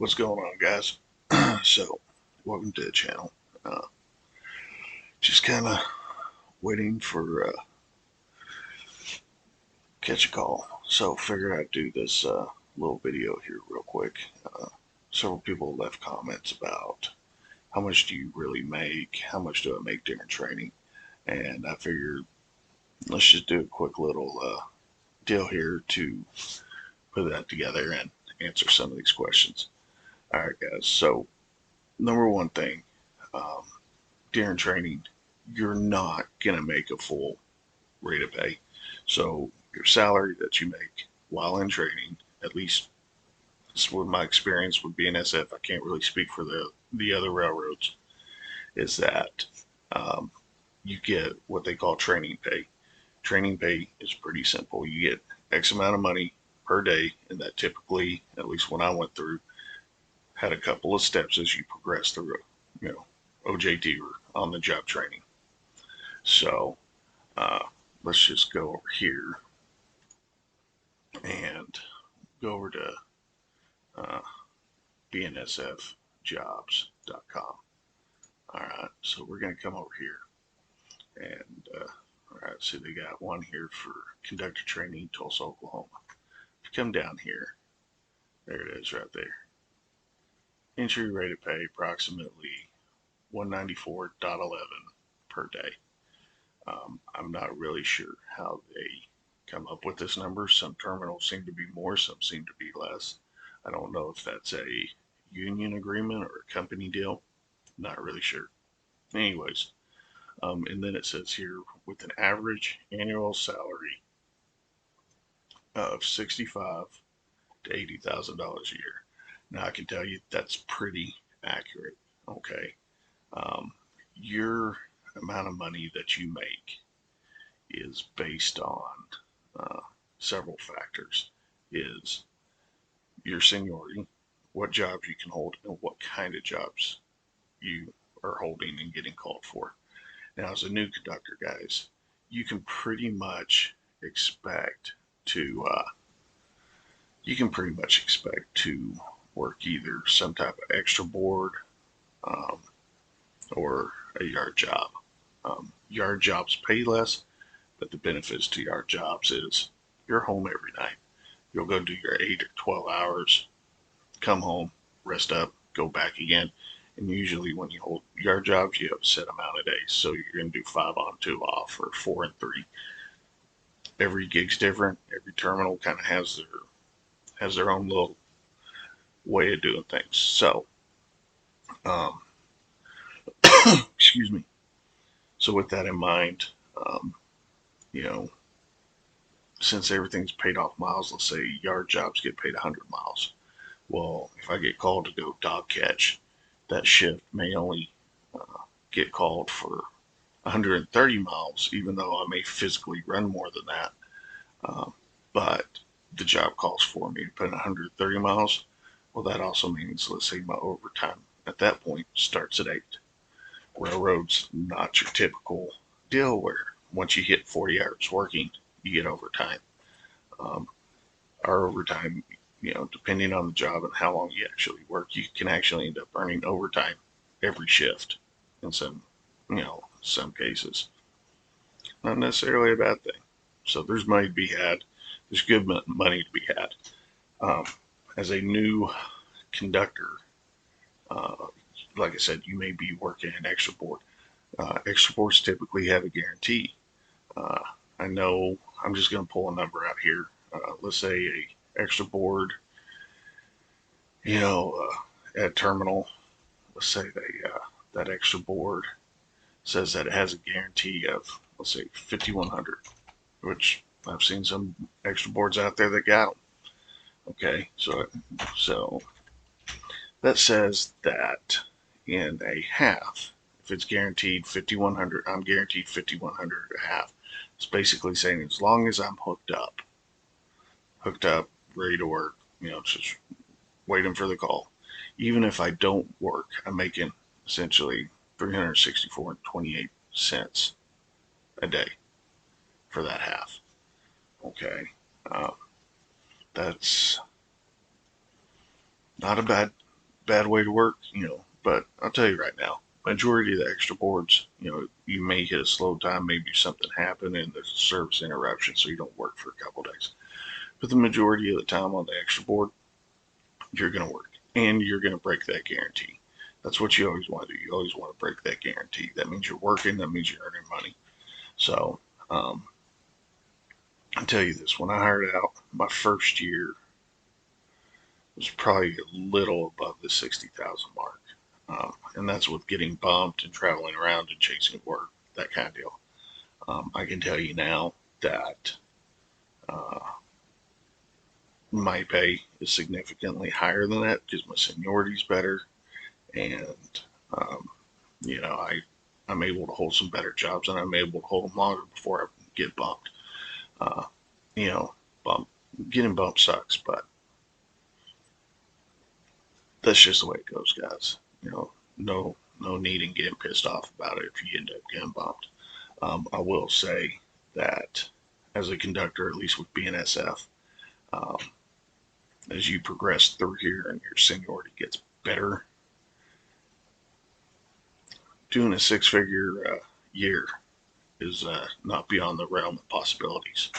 What's going on, guys? So, welcome to the channel. Just kind of waiting for catch a call. So, figured I'd do this little video here real quick. Several people left comments about how much do you really make, how much do I make during training, and I figured let's just do a quick little deal here to put that together and answer some of these questions. All right, guys. So, number one thing. Um, During training, you're not going to make a full rate of pay. So your salary that you make while in training, at least this is what my experience with BNSF, I can't really speak for the other railroads, is that um, you get what they call training pay. Training pay is pretty simple. You get X amount of money per day, and that typically, at least when I went through, had a couple of steps as you progress through, OJT or on the job training. So uh, let's just go over here and go over to uh, BNSFjobs.com. All right, so we're going to come over here and all right, so they got one here for conductor training, Tulsa, Oklahoma. If you come down here, there it is right there. Entry rate of pay approximately 194.11 per day. I'm not really sure how they come up with this number. Some terminals seem to be more, some seem to be less. I don't know if that's a union agreement or a company deal. Not really sure. Anyways, and then it says here with an average annual salary of 65 to $80,000 a year. Now I can tell you that's pretty accurate. Okay, um, your amount of money that you make is based on uh, several factors. Is your seniority, what jobs you can hold, and what kind of jobs you are holding and getting called for. Now, as a new conductor, guys, you can pretty much expect to work either some type of extra board um, or a yard job. Yard jobs pay less, but the benefits to yard jobs is you're home every night. You'll go do your 8 or 12 hours, come home, rest up, go back again. And usually when you hold yard jobs, you have a set amount of days. So you're going to do 5 on 2 off or 4 and 3. Every gig's different. Every terminal kind of has their own little way of doing things. So, um, excuse me. So with that in mind, um, you know, since everything's paid off miles, let's say yard jobs get paid 100 miles. Well, if I get called to go dog catch, that shift may only get called for 130 miles, even though I may physically run more than that. Uh, but the job calls for me to put in 130 miles. Well, that also means, let's say, my overtime at that point starts at 8. Railroad's not your typical deal where once you hit 40 hours working, you get overtime. Um, our overtime, depending on the job and how long you actually work, you can actually end up earning overtime every shift in some cases. Not necessarily a bad thing. So there's money to be had. There's good money to be had. Um, as a new conductor, uh, like I said, you may be working an extra board. Extra boards typically have a guarantee. Uh, I know I'm just going to pull a number out here. Let's say a extra board, at terminal. Let's say that extra board says that it has a guarantee of, let's say, 5,100, which I've seen some extra boards out there that got them. Okay, so that says that in a half, if it's guaranteed 5,100, I'm guaranteed 5,100 a half. It's basically saying as long as I'm hooked up, ready to work, just waiting for the call. Even if I don't work, I'm making essentially 364 and 28 cents a day for that half. Okay, uh, that's not a bad way to work, but I'll tell you right now, majority of the extra boards, you may hit a slow time, maybe something happened and there's a service interruption, so you don't work for a couple days. But the majority of the time on the extra board, you're going to work and you're going to break that guarantee. That's what you always want to do. You always want to break that guarantee. That means you're working. That means you're earning money. So I'll tell you this: when I hired out, my first year was probably a little above the 60,000 mark, and that's with getting bumped and traveling around and chasing work, that kind of deal. I can tell you now that uh, my pay is significantly higher than that because my seniority is better, and um, I'm able to hold some better jobs, and I'm able to hold them longer before I get bumped. Uh, you know, bump getting bumped sucks, but that's just the way it goes, guys. No need in getting pissed off about it if you end up getting bumped. I will say that as a conductor, at least with BNSF, um, as you progress through here and your seniority gets better, doing a six-figure year is not beyond the realm of possibilities.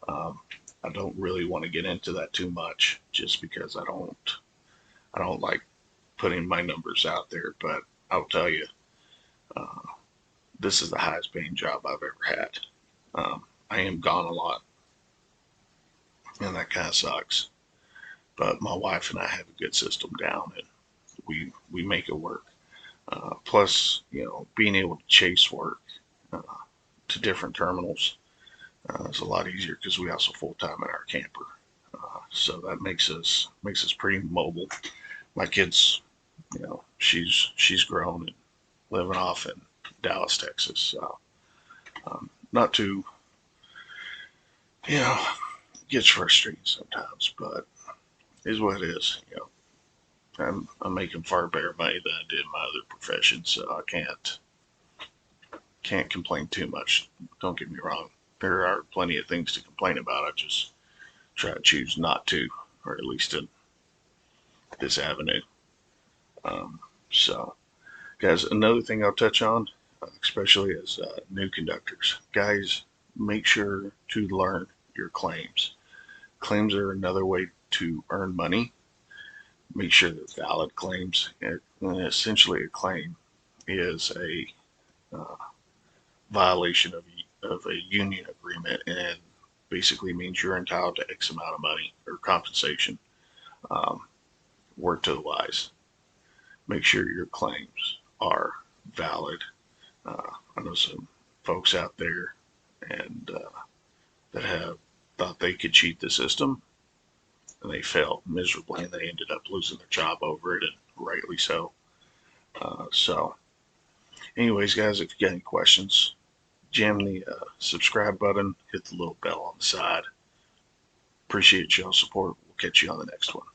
Um, I don't really want to get into that too much, just because I don't like putting my numbers out there. But I'll tell you, uh, this is the highest paying job I've ever had. I am gone a lot, and that kind of sucks. But my wife and I have a good system down, and we make it work. Plus, being able to chase work uh, to different terminals is a lot easier because we also full time in our camper. So that makes us pretty mobile. My kids, she's grown and living off in Dallas, Texas. So not too, you know, gets frustrating sometimes, but it is what it is. I'm making far better money than I did in my other profession, so I can't complain too much. Don't get me wrong. There are plenty of things to complain about. I just try to choose not to, or at least in this avenue. Um, so, guys, another thing I'll touch on, especially as new conductors, guys, make sure to learn your claims. Claims are another way to earn money. Make sure they're valid claims. And essentially, a claim is a violation of a union agreement, and basically means you're entitled to X amount of money or compensation. Um, Work to the wise. Make sure your claims are valid. I know some folks out there and that have thought they could cheat the system, and they failed miserably, and they ended up losing their job over it, and rightly so. So, anyways, guys, if you got any questions, jam the subscribe button, hit the little bell on the side. Appreciate y'all support. We'll catch you on the next one.